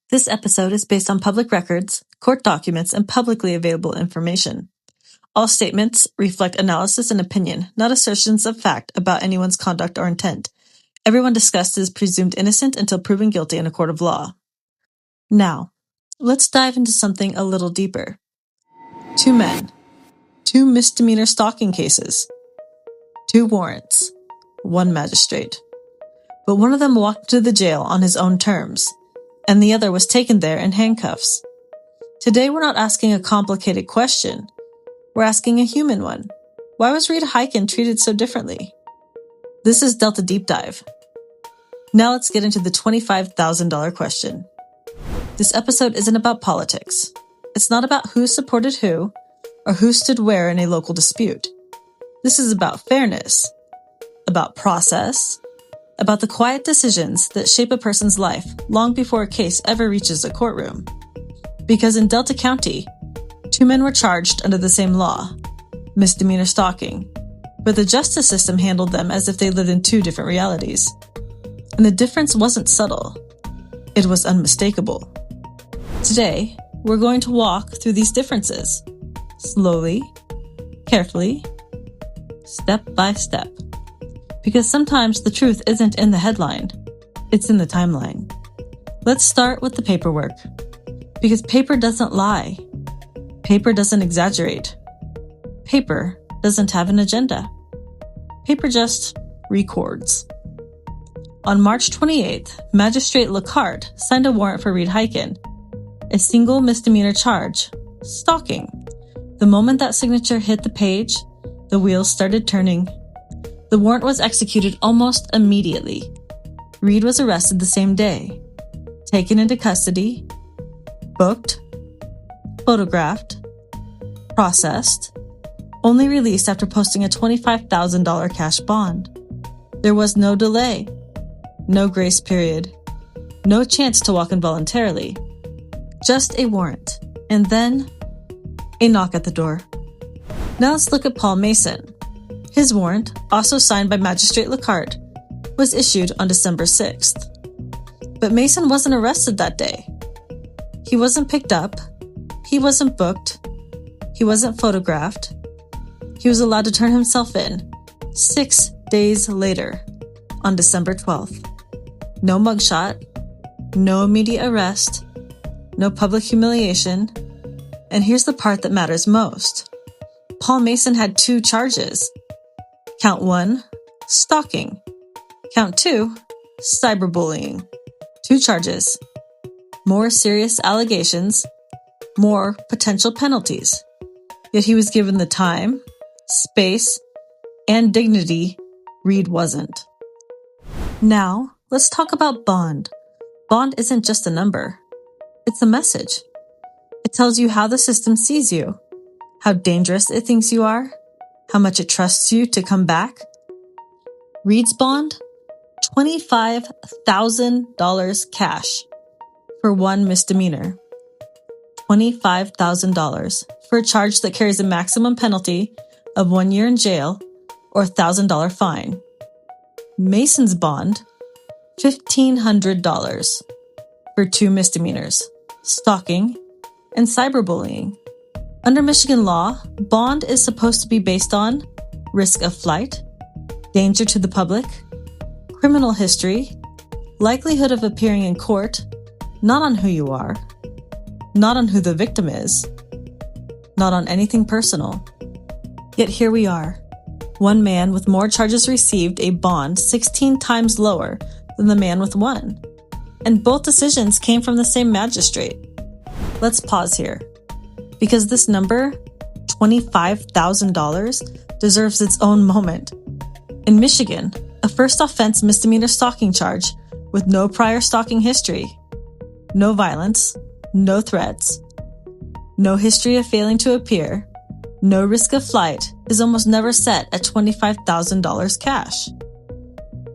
This episode is based on public records, court documents, and publicly available information. All statements reflect analysis and opinion, not assertions of fact about anyone's conduct or intent. Everyone discussed is presumed innocent until proven guilty in a court of law. Now, let's dive into something a little deeper. 2 men, 2 misdemeanor stalking cases, 2 warrants, 1 magistrate. But one of them walked to the jail on his own terms, and the other was taken there in handcuffs. Today we're not asking a complicated question. We're asking a human one. Why was Reed Hyken treated so differently? This is Delta Deep Dive. Now let's get into the $25,000 question. This episode isn't about politics. It's not about who supported who or who stood where in a local dispute. This is about fairness, about process, about the quiet decisions that shape a person's life long before a case ever reaches a courtroom. Because in Delta County, 2 men were charged under the same law, misdemeanor stalking, but the justice system handled them as if they lived in 2 different realities. And the difference wasn't subtle. It was unmistakable. Today, we're going to walk through these differences, slowly, carefully, step by step. Because sometimes the truth isn't in the headline, it's in the timeline. Let's start with the paperwork. Because paper doesn't lie. Paper doesn't exaggerate. Paper doesn't have an agenda. Paper just records. On March 28th, Magistrate Lockhart signed a warrant for Reed Hyken, a single misdemeanor charge, stalking. The moment that signature hit the page, the wheels started turning. The warrant was executed almost immediately. Reed was arrested the same day, taken into custody, booked, photographed, processed, only released after posting a $25,000 cash bond. There was no delay, no grace period, no chance to walk in voluntarily, just a warrant, and then a knock at the door. Now let's look at Paul Mason. His warrant, also signed by Magistrate Lockhart, was issued on December 6th. But Mason wasn't arrested that day. He wasn't picked up. He wasn't booked. He wasn't photographed. He was allowed to turn himself in 6 days later, on December 12th. No mugshot, no immediate arrest, no public humiliation, and here's the part that matters most. Paul Mason had 2 charges. Count 1, stalking. Count 2, cyberbullying. 2 charges. More serious allegations, more potential penalties. Yet he was given the time, space, and dignity Reed wasn't. Now, let's talk about bond. Bond isn't just a number. It's a message. It tells you how the system sees you, how dangerous it thinks you are, how much it trusts you to come back. Reed's bond? $25,000 cash for 1 misdemeanor. $25,000 for a charge that carries a maximum penalty of 1 year in jail or $1,000 fine. Mason's bond? $1,500 for 2 misdemeanors, stalking and cyberbullying. Under Michigan law, bond is supposed to be based on risk of flight, danger to the public, criminal history, likelihood of appearing in court, not on who you are, not on who the victim is, not on anything personal. Yet here we are. 1 man with more charges received a bond 16 times lower than the man with 1. And both decisions came from the same magistrate. Let's pause here. Because this number, $25,000, deserves its own moment. In Michigan, a first offense misdemeanor stalking charge with no prior stalking history, no violence, no threats, no history of failing to appear, no risk of flight is almost never set at $25,000 cash.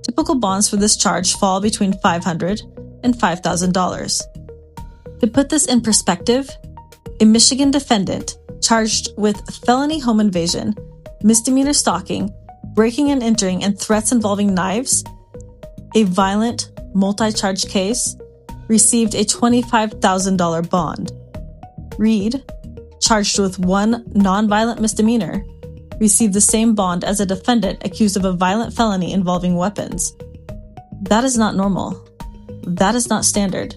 Typical bonds for this charge fall between $500 and $5,000. To put this in perspective, a Michigan defendant charged with felony home invasion, misdemeanor stalking, breaking and entering, and threats involving knives, a violent, multi-charge case, received a $25,000 bond. Reed, charged with one nonviolent misdemeanor, received the same bond as a defendant accused of a violent felony involving weapons. That is not normal. That is not standard.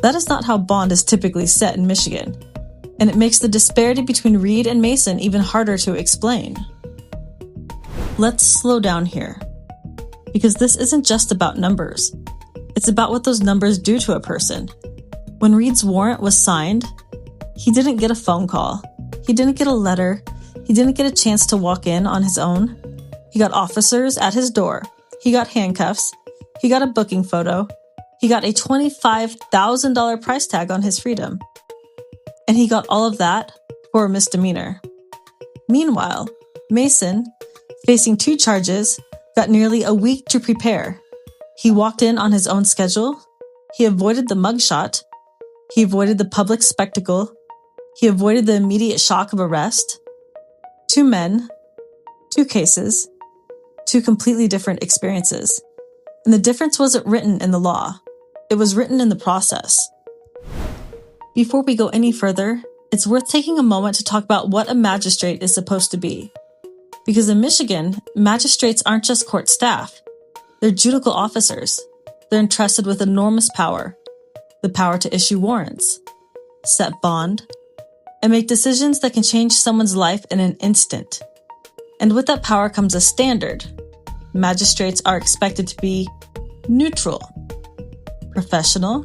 That is not how bond is typically set in Michigan, and it makes the disparity between Reed and Mason even harder to explain. Let's slow down here, because this isn't just about numbers. It's about what those numbers do to a person. When Reed's warrant was signed, he didn't get a phone call. He didn't get a letter. He didn't get a chance to walk in on his own. He got officers at his door. He got handcuffs. He got a booking photo. He got a $25,000 price tag on his freedom. And he got all of that for a misdemeanor. Meanwhile, Mason, facing 2 charges, got nearly a week to prepare. He walked in on his own schedule. He avoided the mugshot. He avoided the public spectacle. He avoided the immediate shock of arrest. 2 men, 2 cases, 2 completely different experiences. And the difference wasn't written in the law. It was written in the process. Before we go any further, it's worth taking a moment to talk about what a magistrate is supposed to be. Because in Michigan, magistrates aren't just court staff. They're judicial officers. They're entrusted with enormous power. The power to issue warrants, set bond, and make decisions that can change someone's life in an instant. And with that power comes a standard. Magistrates are expected to be neutral, professional,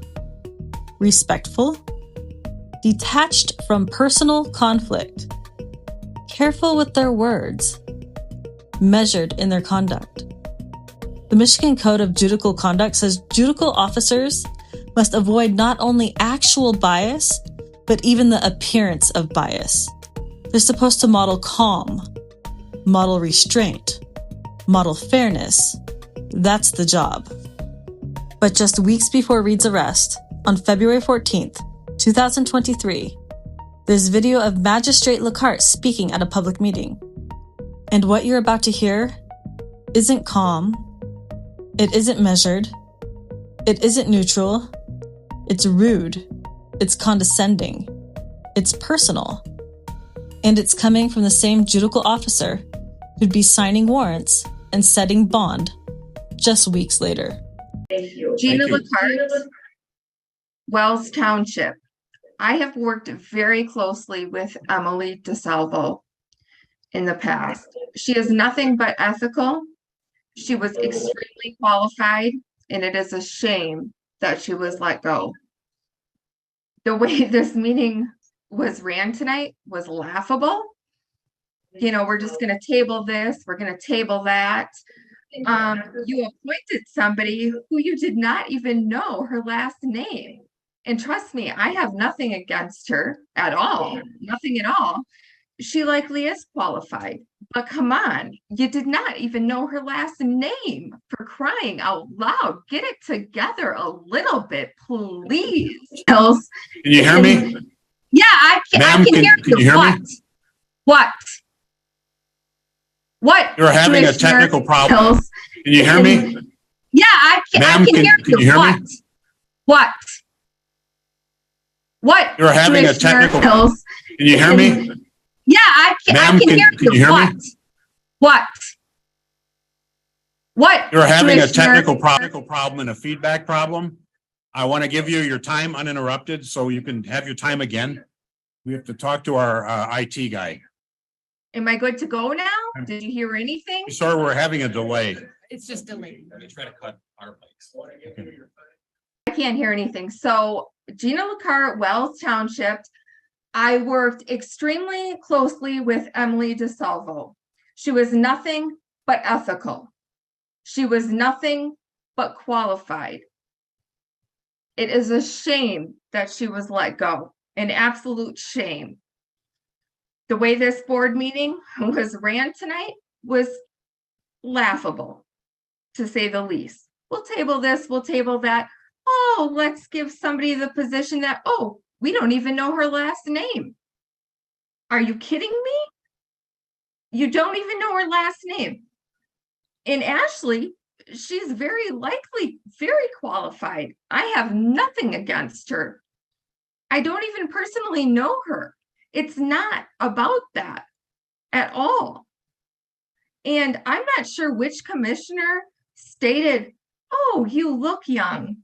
respectful, detached from personal conflict, careful with their words, measured in their conduct. The Michigan Code of Judicial Conduct says judicial officers must avoid not only actual bias, but even the appearance of bias. They're supposed to model calm, model restraint, model fairness. That's the job. But just weeks before Reed's arrest, on February 14th, 2023, there's video of Magistrate Lockhart speaking at a public meeting. And what you're about to hear isn't calm, it isn't measured, it isn't neutral, it's rude, it's condescending, it's personal, and it's coming from the same judicial officer who'd be signing warrants and setting bond just weeks later. Thank you. Gina Lockhart, Wells Township. I have worked very closely with Emily DeSalvo in the past. She is nothing but ethical. She was extremely qualified, and it is a shame that she was let go. The way this meeting was ran tonight was laughable. You know, we're just going to table this, we're going to table that. You appointed somebody who you did not even know her last name. And trust me, I have nothing against her at all, nothing at all. She likely is qualified, but come on, you did not even know her last name, for crying out loud. Get it together a little bit, please. Can you hear me? Yeah, I can hear you. Can you hear what? me? What? What? You're having a technical problem. Can you hear me? Yeah, I can hear you. Can you hear what? me? What? What? You're having a technical problem. Can you hear me? Yeah, I can hear you. Can you hear what? me? What? What? You're having a technical problem and a feedback problem. I want to give you your time uninterrupted so you can have your time again. We have to talk to our IT guy. Am I good to go now? Did you hear anything? Sorry, we're having a delay. It's just delayed. Let me try to cut our mics. I can't hear anything. So Gina Lockhart, Wells Township. I worked extremely closely with Emily DeSalvo. She was nothing but ethical. She was nothing but qualified. It is a shame that she was let go, an absolute shame. The way this board meeting was ran tonight was laughable, to say the least. We'll table this, we'll table that. Oh, let's give somebody the position that, oh, we don't even know her last name. Are you kidding me? You don't even know her last name. And Ashley she's very likely very qualified. I have nothing against her. I don't even personally know her. It's not about that at all. And I'm not sure which commissioner stated, "Oh, you look young."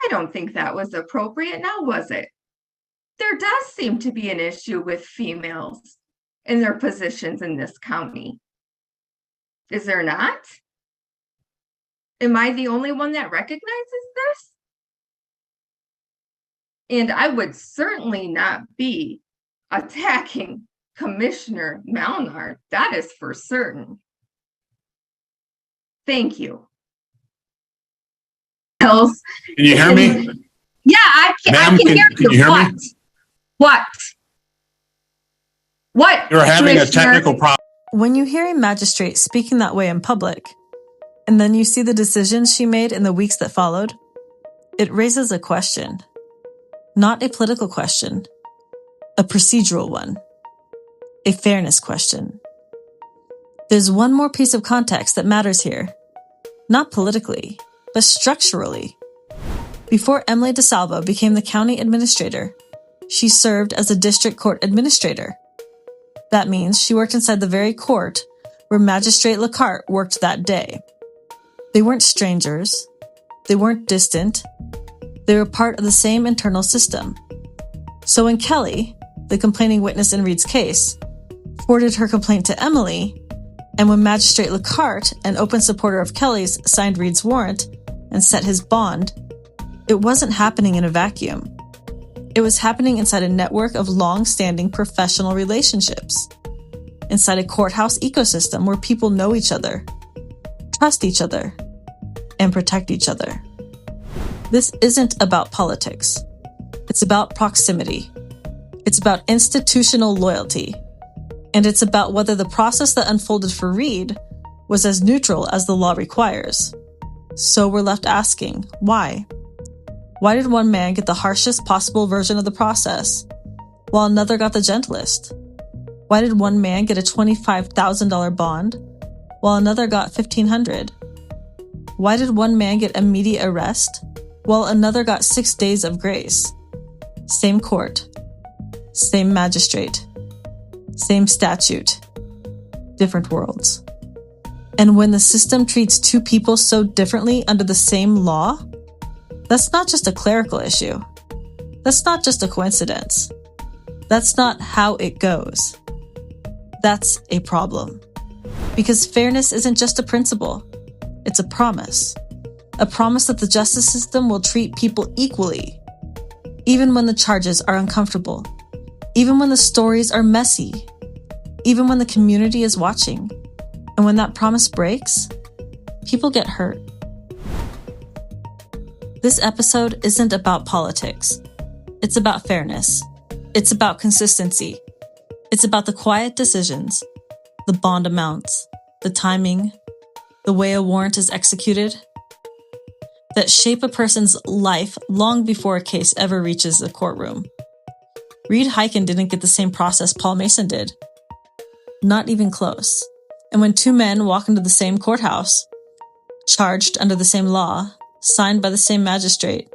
I don't think that was appropriate, now was it? There does seem to be an issue with females in their positions in this county. Is there not? Am I the only one that recognizes this? And I would certainly not be attacking Commissioner Malnard. That is for certain. Thank you. Else? Can you hear me? Yeah, I can hear you. Can you hear What? me? What? What? You're having a Commissioner? technical problem. When you hear a magistrate speaking that way in public, and then you see the decisions she made in the weeks that followed, it raises a question. Not a political question, a procedural one, a fairness question. There's one more piece of context that matters here, not politically, but structurally. Before Emily DeSalvo became the county administrator, she served as a district court administrator. That means she worked inside the very court where Magistrate Lacarte worked that day. They weren't strangers. They weren't distant. They were part of the same internal system. So when Kelly, the complaining witness in Reed's case, forwarded her complaint to Emily, and when Magistrate Lacarte, an open supporter of Kelly's, signed Reed's warrant and set his bond, it wasn't happening in a vacuum. It was happening inside a network of long-standing professional relationships, inside a courthouse ecosystem where people know each other, trust each other, and protect each other. This isn't about politics. It's about proximity. It's about institutional loyalty. And it's about whether the process that unfolded for Reed was as neutral as the law requires. So we're left asking, why? Why did one man get the harshest possible version of the process, while another got the gentlest? Why did one man get a $25,000 bond, while another got $1,500? Why did one man get immediate arrest, while another got 6 days of grace? Same court, same magistrate, same statute, different worlds. And when the system treats two people so differently under the same law, that's not just a clerical issue. That's not just a coincidence. That's not how it goes. That's a problem. Because fairness isn't just a principle. It's a promise. A promise that the justice system will treat people equally, even when the charges are uncomfortable, even when the stories are messy, even when the community is watching. And when that promise breaks, people get hurt. This episode isn't about politics. It's about fairness. It's about consistency. It's about the quiet decisions, the bond amounts, the timing, the way a warrant is executed, that shape a person's life long before a case ever reaches the courtroom. Reed Hyken didn't get the same process Paul Mason did. Not even close. And when two men walk into the same courthouse, charged under the same law, signed by the same magistrate,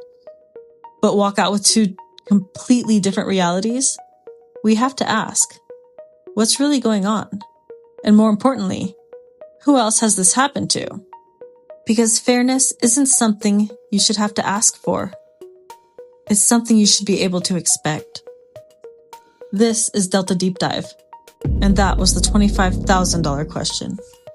but walk out with two completely different realities, we have to ask, what's really going on? And more importantly, who else has this happened to? Because fairness isn't something you should have to ask for. It's something you should be able to expect. This is Delta Deep Dive, and that was the $25,000 question.